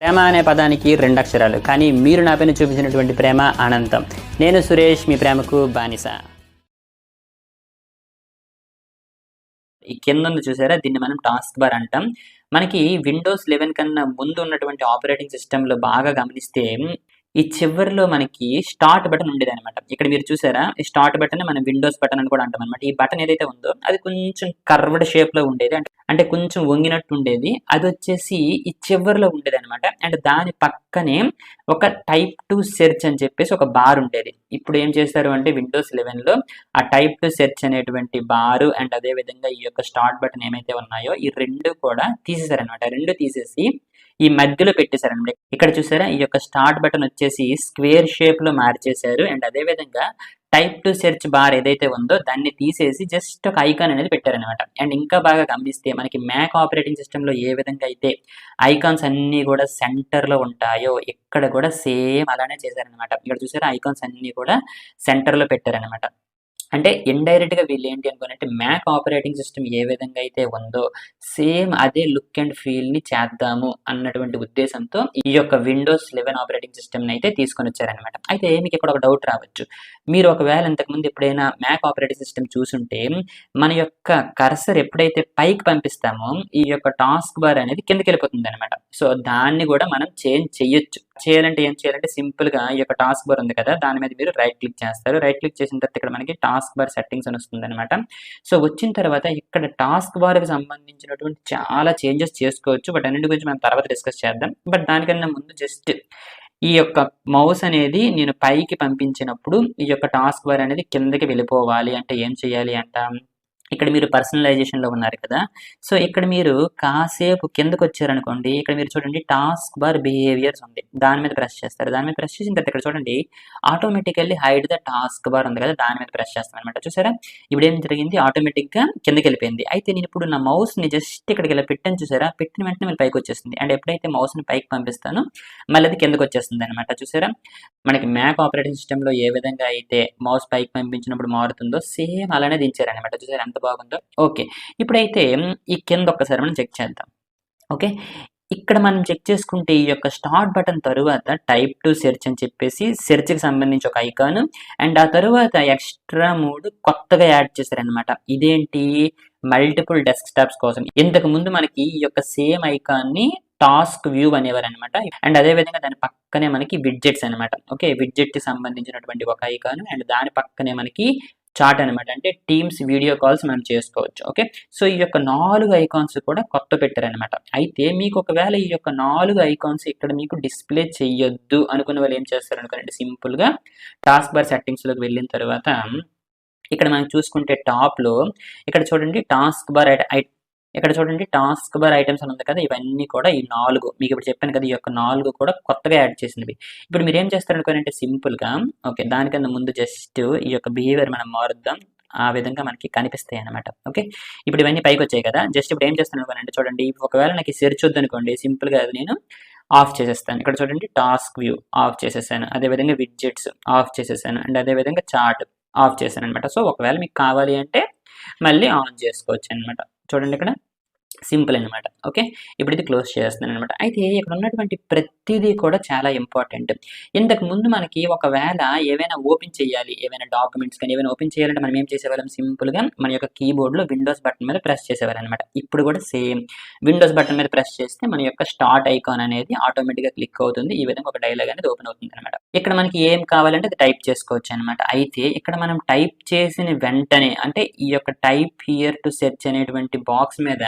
ప్రేమ అనే పదానికి 2 అక్షరాలు, కానీ మీరు నాపైన చూపించినటువంటి ప్రేమ అనంతం. నేను సురేష్, మీ ప్రేమకు బానిస. ఈ కింద ఉంది చూసారా, దీన్ని మనం టాస్క్ బార్ అంటాం. మనకి విండోస్ 11 కన్నా ముందు ఉన్నటువంటి ఆపరేటింగ్ సిస్టమ్‌లో బాగా గమనిస్తే ఈ చివరిలో మనకి స్టార్ట్ బటన్ ఉండేదనమాట. ఇక్కడ మీరు చూసారా, ఈ స్టార్ట్ బటన్ మనం విండోస్ బటన్ అని కూడా అంటామనమాట. ఈ బటన్ ఏదైతే ఉందో అది కొంచెం కర్వ్డ్ షేప్‌లో ఉండేది. అంటే కొంచెం వంగినట్టు ఉండేది. అదొచ్చేసి ఈ చివరిలో ఉండేదనమాట. అండ్ దాని పక్కనే ఒక టైప్ 2 సెర్చ్ అని చెప్పేసి ఒక బార్ ఉండేది. ఇప్పుడు ఏం చేశారు అంటే విండోస్ 11లో ఆ టైప్ 2 సెర్చ్ అనేటువంటి బారు అండ్ అదే విధంగా ఈ యొక్క స్టార్ట్ బటన్ ఏమైతే ఉన్నాయో ఈ 2 కూడా తీసేసారనమాట. 2 తీసేసి ఈ మధ్యలో పెట్టేశారనమాట. ఇక్కడ చూసారా, ఈ యొక్క స్టార్ట్ బటన్ వచ్చేసి స్క్వేర్ షేప్‌లో మార్చేశారు. అండ్ అదే విధంగా టైప్ 2 సెర్చ్ బార్ ఏదైతే ఉందో దాన్ని తీసేసి జస్ట్ ఒక ఐకాన్ అనేది పెట్టారనమాట. అండ్ ఇంకా బాగా గమనిస్తే మనకి మ్యాక్ ఆపరేటింగ్ సిస్టమ్‌లో ఏ విధంగా అయితే ఐకాన్స్ అన్నీ కూడా సెంటర్‌లో ఉంటాయో ఇక్కడ కూడా సేమ్ అలానే చేశారనమాట. ఇక్కడ చూసారా, ఐకాన్స్ అన్నీ కూడా సెంటర్‌లో పెట్టారనమాట. అంటే ఇండైరెక్ట్‌గా వీళ్ళు ఏంటి అనుకోనంటే మ్యాక్ ఆపరేటింగ్ సిస్టమ్ ఏ విధంగా అయితే ఉందో సేమ్ అదే లుక్ అండ్ ఫీల్‌ని చేద్దాము అన్నటువంటి ఉద్దేశంతో ఈ యొక్క విండోస్ 11 ఆపరేటింగ్ సిస్టమ్‌ని అయితే తీసుకొనొచ్చారనమాట. అయితే మీకు ఇక్కడ ఒక డౌట్ రావచ్చు. మీరు ఒకవేళ ఇంతకుముందు ఎప్పుడైనా మ్యాక్ ఆపరేటింగ్ సిస్టమ్ చూసుంటే మన యొక్క కర్సర్ ఎప్పుడైతే పైకి పంపిస్తామో ఈ యొక్క టాస్క్ బార్ అనేది కిందకెళ్ళిపోతుందనమాట. సో దాన్ని కూడా మనం చేంజ్ చెయ్యొచ్చు. చేయాలంటే ఏం చేయాలంటే సింపుల్‌గా ఈ యొక్క టాస్క్ బార్ ఉంది కదా, దాని మీద మీరు రైట్ క్లిక్ చేస్తారు. రైట్ క్లిక్ చేసిన తర్వాత ఇక్కడ మనకి టాస్క్ బార్ సెట్టింగ్స్ అని వస్తుందనమాట. సో వచ్చిన తర్వాత ఇక్కడ టాస్క్ బార్‌కి సంబంధించినటువంటి చాలా చేంజెస్ చేసుకోవచ్చు. బట్ అన్నిటి గురించి మనం తర్వాత డిస్కస్ చేద్దాం. బట్ దానికన్నా ముందు జస్ట్ ఈ యొక్క మౌస్ అనేది నేను పైకి పంపించినప్పుడు ఈ యొక్క టాస్క్ బార్ అనేది కిందకి వెళ్ళిపోవాలి అంటే ఏం చేయాలి అంట, ఇక్కడ మీరు పర్సనలైజేషన్‌లో ఉన్నారు కదా, సో ఇక్కడ మీరు కాసేపు కిందకొచ్చారనుకోండి, ఇక్కడ మీరు చూడండి టాస్క్ బార్ బిహేవియర్స్ ఉంది. దాని మీద ప్రెస్ చేస్తారు. దాని మీద ప్రెస్ చేసిన తర్వాత ఇక్కడ చూడండి automatically hide the task bar ఉంది కదా, దాని మీద ప్రెస్ చేస్తామనమాట. చూసారా, ఇప్పుడు ఏం జరిగింది, ఆటోమేటిక్‌గా కిందకెళ్ళిపోయింది. అయితే నేను ఇప్పుడు నా మౌస్‌ని జస్ట్ ఇక్కడికి ఇలా పెట్టాను చూసారా, పెట్టిన వెంటనే మళ్ళీ పైకొచ్చేస్తుంది. అండ్ ఎప్పుడైతే మౌస్‌ని పైకి పంపిస్తానో మళ్ళీ అది కిందకొచ్చేస్తుందనమాట. చూసారా, మనకి మ్యాక్ ఆపరేటింగ్ సిస్టమ్‌లో ఏ విధంగా అయితే మౌస్ పైకి పంపించినప్పుడు మారుతుందో సేమ్ అలానే దించారనమాట. చూసారా ఎంత బాగుందో. ఓకే, ఇప్పుడైతే ఈ కింద ఒక్కసారి మనం చెక్ చేద్దాం. ఓకే, ఇక్కడ మనం చెక్ చేసుకుంటే ఈ యొక్క స్టార్ట్ బటన్ తరువాత టైప్ 2 సెర్చ్ అని చెప్పేసి సెర్చ్‌కి సంబంధించి ఒక ఐకాన్ అండ్ ఆ తరువాత ఎక్స్ట్రా 3 కొత్తగా యాడ్ చేశారనమాట. ఇదేంటి, మల్టిపుల్ డెస్క్‌టాప్స్ కోసం. ఇంతకు ముందు మనకి ఈ యొక్క సేమ్ ఐకాన్‌ని టాస్క్ వ్యూ అనేవారనమాట. అండ్ అదే విధంగా దాని పక్కనే మనకి విడ్జెట్స్ అనమాట. ఓకే, విడ్జెట్‌కి సంబంధించినటువంటి ఒక ఐకాన్ అండ్ దాని పక్కనే మనకి చాట్ అనమాట. అంటే టీమ్స్ వీడియో కాల్స్ మనం చేసుకోవచ్చు. ఓకే, సో ఈ యొక్క 4 ఐకాన్స్ కూడా కొత్త పెట్టారనమాట. అయితే మీకు ఒకవేళ ఈ యొక్క 4 ఐకాన్స్ ఇక్కడ మీకు డిస్ప్లే చెయ్యొద్దు అనుకున్న వాళ్ళు ఏం చేస్తారనుకోండి, సింపుల్‌గా టాస్క్ బార్ సెట్టింగ్స్‌లోకి వెళ్ళిన తర్వాత ఇక్కడ మనం చూసుకుంటే టాప్‌లో ఇక్కడ చూడండి టాస్క్ బార్ ఐటెమ్స్ అని ఉంది కదా, ఇవన్నీ కూడా ఈ 4 మీకు ఇప్పుడు చెప్పాను కదా, ఈ యొక్క 4 కూడా కొత్తగా యాడ్ చేసినవి. ఇప్పుడు మీరేం చేస్తారనుకోనంటే సింపుల్‌గా ఓకే, దానికన్నా ముందు జస్ట్ ఈ యొక్క బిహేవియర్ మనం మారుద్దాం. ఆ విధంగా మనకి కనిపిస్తాయి అన్నమాట. ఓకే, ఇప్పుడు ఇవన్నీ పైకొచ్చాయి కదా, జస్ట్ ఇప్పుడు ఏం చేస్తాననుకోనంటే చూడండి, ఒకవేళ నాకు ఈ సెర్చ్ వద్దనుకోండి, సింపుల్‌గా అది నేను ఆఫ్ చేసేస్తాను. ఇక్కడ చూడండి టాస్క్ వ్యూ ఆఫ్ చేసేసాను. అదే విధంగా విడ్జెట్స్ ఆఫ్ చేసేసాను. అండ్ అదే విధంగా చార్ట్ ఆఫ్ చేశాననమాట. సో ఒకవేళ మీకు కావాలి అంటే మళ్ళీ ఆన్ చేసుకోవచ్చనమాట. చూడండి ఇక్కడ సింపుల్ అనమాట. ఓకే, ఇప్పుడు ఇది క్లోజ్ చేస్తున్నాననమాట. అయితే ఇక్కడ ఉన్నటువంటి ప్రతిదీ కూడా చాలా ఇంపార్టెంట్. ఇంతకు ముందు మనకి ఒకవేళ ఏవైనా ఓపెన్ చేయాలి, ఏవైనా డాక్యుమెంట్స్ కానీ ఏవైనా ఓపెన్ చేయాలంటే మనం ఏం చేసేవాళ్ళం, సింపుల్‌గా మన యొక్క కీబోర్డ్‌లో విండోస్ బటన్ మీద ప్రెస్ చేసేవారనమాట. ఇప్పుడు కూడా సేమ్ విండోస్ బటన్ మీద ప్రెస్ చేస్తే మన యొక్క స్టార్ట్ ఐకాన్ అనేది ఆటోమేటిక్‌గా క్లిక్ అవుతుంది. ఈ విధంగా ఒక డైలాగ్ అనేది ఓపెన్ అవుతుందనమాట. ఇక్కడ మనకి ఏం కావాలంటే అది టైప్ చేసుకోవచ్చు అనమాట. అయితే ఇక్కడ మనం టైప్ చేసిన వెంటనే అంటే ఈ యొక్క టైప్ హియర్ టు సెర్చ్ అనేటువంటి బాక్స్ మీద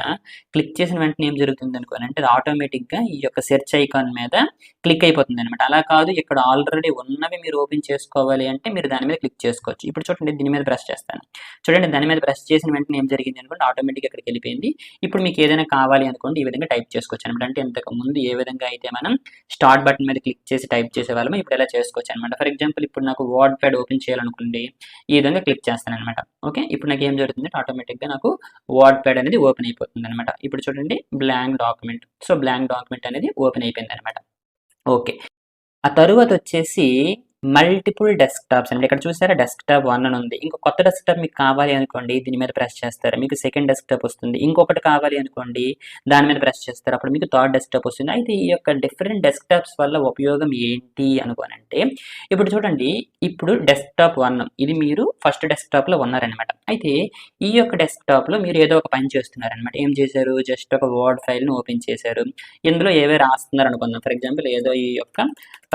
క్లిక్ చేసిన వెంటనే ఏం జరుగుతుంది అనుకోనంటే అది ఆటోమేటిక్‌గా ఈ యొక్క సెర్చ్ ఐకాన్ మీద క్లిక్ అయిపోతుందనమాట. అలా కాదు, ఇక్కడ ఆల్రెడీ ఉన్నవి మీరు ఓపెన్ చేసుకోవాలి అంటే మీరు దాని మీద క్లిక్ చేసుకోవచ్చు. ఇప్పుడు చూడండి, దీని మీద ప్రెస్ చేస్తాను. చూడండి, దాని మీద ప్రెస్ చేసిన వెంటనే ఏం జరిగింది అనుకోండి, ఆటోమేటిక్‌గా ఇక్కడికి వెళ్ళిపోయింది. ఇప్పుడు మీకు ఏదైనా కావాలి అనుకోండి, ఈ విధంగా టైప్ చేసుకోవచ్చు అనమాట. అంటే ఇంతకు ముందు ఏ విధంగా అయితే మనం స్టార్ట్ బటన్ మీద క్లిక్ చేసి టైప్ చేసేవాళ్ళమో ఇప్పుడు ఇలా చేసుకోవచ్చు అనమాట. ఫర్ ఎగ్జాంపుల్ ఇప్పుడు నాకు వర్డ్ ప్యాడ్ ఓపెన్ చేయాలనుకోండి, ఈ విధంగా క్లిక్ చేస్తాననమాట. ఓకే, ఇప్పుడు నాకు ఏం జరుగుతుందంటే ఆటోమేటిక్‌గా నాకు వర్డ్ ప్యాడ్ అనేది ఓపెన్ అయిపోతుందనమాట. ఇప్పుడు చూడండి blank document. So blank document అనేది ఓపెన్ అయిపోయిందనమాట. ఓకే, ఆ తరువాత వచ్చేసి మల్టిపుల్ డెస్క్‌టాప్స్ అండి. ఇక్కడ చూసారా డెస్క్‌టాప్ 1 అని ఉంది. ఇంకో కొత్త డెస్క్‌టాప్ మీకు కావాలి అనుకోండి దీని మీద ప్రెస్ చేస్తారు. మీకు సెకండ్ డెస్క్‌టాప్ వస్తుంది. ఇంకొకటి కావాలి అనుకోండి దాని మీద ప్రెస్ చేస్తారు. అప్పుడు మీకు థర్డ్ డెస్క్‌టాప్ వస్తుంది. అయితే ఈ యొక్క డిఫరెంట్ డెస్క్‌టాప్స్ వల్ల ఉపయోగం ఏంటి అనుకోనంటే ఇప్పుడు చూడండి ఇప్పుడు డెస్క్‌టాప్ 1 ఇది మీరు ఫస్ట్ డెస్క్‌టాప్‌లో ఉన్నారనమాట. అయితే ఈ యొక్క డెస్క్‌టాప్‌లో మీరు ఏదో ఒక పని చేస్తున్నారనమాట. ఏం చేశారు? జస్ట్ ఒక వర్డ్ ఫైల్‌ని ఓపెన్ చేశారు. ఇందులో ఏవో రాస్తున్నారనుకుందాం. ఫర్ ఎగ్జాంపుల్ ఏదో ఈ యొక్క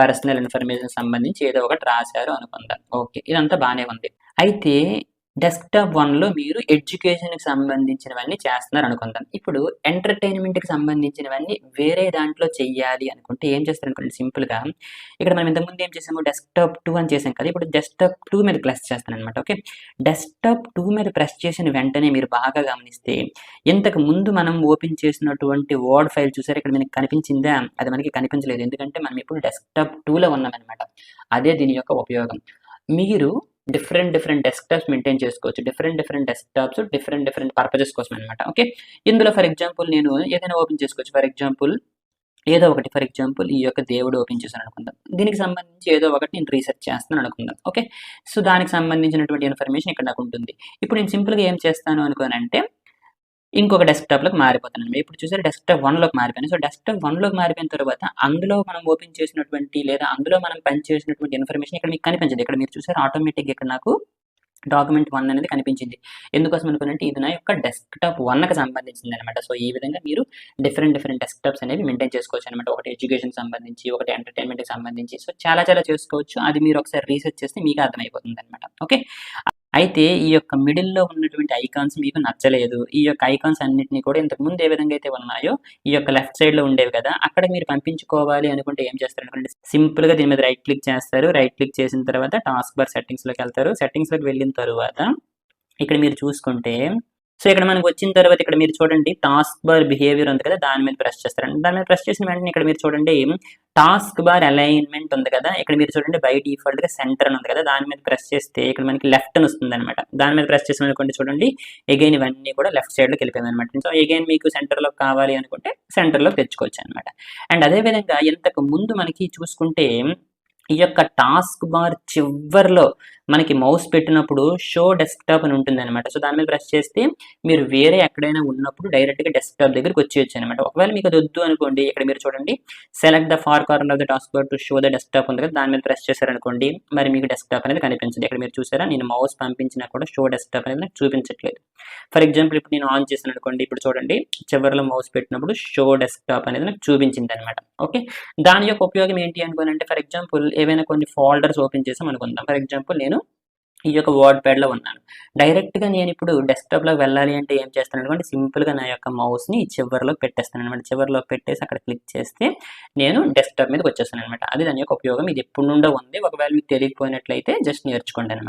పర్సనల్ ఇన్ఫర్మేషన్ సంబంధించి ఏదో ఒకటి రాశారు అనుకుందాం. ఓకే. ఇదంతా బానే ఉంది. అయితే డెస్క్‌టాప్ 1లో మీరు ఎడ్యుకేషన్‌కి సంబంధించినవన్నీ చేస్తున్నారనుకుందాం. ఇప్పుడు ఎంటర్‌టైన్‌మెంట్‌కి సంబంధించినవన్నీ వేరే దాంట్లో చెయ్యాలి అనుకుంటే ఏం చేస్తారనుకోండి సింపుల్‌గా ఇక్కడ మనం ఇంతకుముందు ఏం చేసాము డెస్క్‌టాప్ 2 అని చేసాం కదా! ఇప్పుడు డెస్క్‌టాప్ 2 మీద ప్రెస్ చేస్తాననమాట. ఓకే. డెస్క్‌టాప్ 2 మీద ప్రెస్ చేసిన వెంటనే మీరు బాగా గమనిస్తే ఇంతకు ముందు మనం ఓపెన్ చేసినటువంటి వర్డ్ ఫైల్ చూసారా ఇక్కడ మనకి కనిపించిందా? అది మనకి కనిపించలేదు. ఎందుకంటే మనం ఇప్పుడు డెస్క్‌టాప్ 2లో ఉన్నామనమాట. అదే దీని యొక్క ఉపయోగం. మీరు డిఫరెంట్ డెస్క్‌టాప్స్ మెయింటైన్ చేసుకోవచ్చు. డిఫరెంట్ డెస్క్‌టాప్స్ డిఫరెంట్ పర్పసెస్ కోసం అనమాట. ఓకే. ఇందులో ఫర్ ఎగ్జాంపుల్ నేను ఏదైనా ఓపెన్ చేసుకోవచ్చు. ఫర్ ఎగ్జాంపుల్ ఏదో ఒకటి ఫర్ ఎగ్జాంపుల్ ఈ యొక్క దేవుడు ఓపెన్ చేశాను అనుకుందాం. దీనికి సంబంధించి ఏదో ఒకటి నేను రీసెర్చ్ చేస్తున్నాను అనుకుందాం. ఓకే. సో, దానికి సంబంధించినటువంటి ఇన్ఫర్మేషన్ ఇక్కడ నాకుంటుంది. ఇప్పుడు నేను సింపుల్‌గా ఏం చేస్తాను అనుకోనంటే ఇంకొక డెస్క్‌టాప్‌లోకి మారిపోతానండి. ఇప్పుడు చూసారా డెస్క్‌టాప్ 1లోకి మారిపోయాను. సో, డెస్క్‌టాప్ 1లోకి మారిపోయిన తర్వాత అందులో మనం ఓపెన్ చేసినటువంటి లేదా అందులో మనం పని చేసినటువంటి ఇన్ఫర్మేషన్ ఇక్కడ మీకు కనిపించదు. ఇక్కడ మీరు చూసారా ఆటోమేటిక్‌గా ఇక్కడ నాకు డాక్యుమెంట్ 1 అనేది కనిపించింది. ఎందుకోసం అనుకునంటే ఇది నా యొక్క డెస్క్‌టాప్ 1కి సంబంధించిందనమాట. సో, ఈ విధంగా మీరు డిఫరెంట్ డెస్క్‌టాప్స్ అనేవి మెయింటైన్ చేసుకోవచ్చనమాట. ఒకటి ఎడ్యుకేషన్‌కి సంబంధించి, ఒకటి ఎంటర్‌టైన్‌మెంట్‌కి సంబంధించి. సో, చాలా చేసుకోవచ్చు. అది మీరు ఒకసారి రీసెర్చ్ చేస్తే మీకే అర్థమైపోతుందనమాట. ఓకే. అయితే ఈ యొక్క మిడిల్‌లో ఉన్నటువంటి ఐకాన్స్ మీకు నచ్చలేదు. ఈ యొక్క ఐకాన్స్ అన్నిటిని కూడా ఇంతకుముందు ఏ విధంగా అయితే ఉన్నాయో ఈ యొక్క లెఫ్ట్ సైడ్‌లో ఉండేవి కదా! అక్కడికి మీరు పంపించుకోవాలి అనుకుంటే ఏం చేస్తారనుకోండి సింపుల్‌గా దీని మీద రైట్ క్లిక్ చేస్తారు. రైట్ క్లిక్ చేసిన తర్వాత టాస్క్ బార్ సెట్టింగ్స్‌లోకెళ్తారు. సెట్టింగ్స్‌లోకి వెళ్ళిన తరువాత ఇక్కడ మీరు చూసుకుంటే సో, ఇక్కడ మనకొచ్చిన తర్వాత ఇక్కడ మీరు చూడండి టాస్క్ బార్ బిహేవియర్ ఉంది కదా! దాని మీద ప్రెస్ చేస్తారండి. దాని మీద ప్రెస్ చేసిన వెంటనే ఇక్కడ మీరు చూడండి టాస్క్ బార్ అలైన్‌మెంట్ ఉంది కదా! ఇక్కడ మీరు చూడండి బై డిఫాల్ట్‌గా సెంటర్ అని ఉంది కదా! దాని మీద ప్రెస్ చేస్తే ఇక్కడ మనకి లెఫ్ట్ అని వస్తుందనమాట. దాని మీద ప్రెస్ చేసామనుకోండి చూడండి అగైన్ ఇవన్నీ కూడా లెఫ్ట్ సైడ్‌లోకి వెళ్ళిపోయాయనమాట. సో, అగైన్ మీకు సెంటర్‌లోకి కావాలి అనుకుంటే సెంటర్‌లోకి తెచ్చుకోవచ్చనమాట. అండ్ అదే విధంగా ఇంతకు ముందు మనకి చూసుకుంటే ఈ యొక్క టాస్క్ బార్ చివర్లో మనకి మౌస్ పెట్టినప్పుడు షో డెస్క్‌టాప్ అని ఉంటుందనమాట. సో, దాని మీద ప్రెస్ చేస్తే మీరు వేరే ఎక్కడైనా ఉన్నప్పుడు డైరెక్ట్‌గా డెస్క్‌టాప్ దగ్గరికి వచ్చేయొచ్చనమాట. ఒకవేళ మీకు అది వద్దు అనుకోండి ఇక్కడ మీరు చూడండి select the far corner of the task bar to show the desktop ఉంది కదా! దాని మీద ప్రెస్ చేశారనుకోండి మరి మీకు డెస్క్‌టాప్ అనేది కనిపించదు. ఇక్కడ మీరు చూసారా నేను మౌస్ పంపించినా కూడా షో డెస్క్‌టాప్ అనేది నాకు చూపించట్లేదు. ఫర్ ఎగ్జాంపుల్ ఇప్పుడు నేను ఆన్ చేశాననుకోండి ఇప్పుడు చూడండి చివర్లో మౌస్ పెట్టినప్పుడు షో డెస్క్‌టాప్ అనేది నాకు చూపించిందనమాట. ఓకే. దాని యొక్క ఉపయోగం ఏంటి అనుకోనంటే ఫర్ ఎగ్జాంపుల్ ఏవైనా కొన్ని ఫోల్డర్స్ ఓపెన్ చేసాం అనుకుందాం. ఫర్ ఎగ్జాంపుల్ నేను ఈ యొక్క వర్డ్ ప్యాడ్‌లో ఉన్నాను. డైరెక్ట్‌గా నేనిప్పుడు డెస్క్‌టాప్‌లోకి వెళ్ళాలి అంటే ఏం చేస్తాననుకోండి సింపుల్‌గా నా యొక్క మౌస్‌ని చివర్లోకి పెట్టేస్తాననమాట. చివర్లోకి పెట్టేసి అక్కడ క్లిక్ చేస్తే నేను డెస్క్‌టాప్ మీదకి వచ్చేస్తాననమాట. అది దాని యొక్క ఉపయోగం. ఇది ఎప్పటి నుండో ఉంది. ఒకవేళ మీకు తెలియకపోయినట్లయితే జస్ట్ నేర్చుకోండి అనమాట.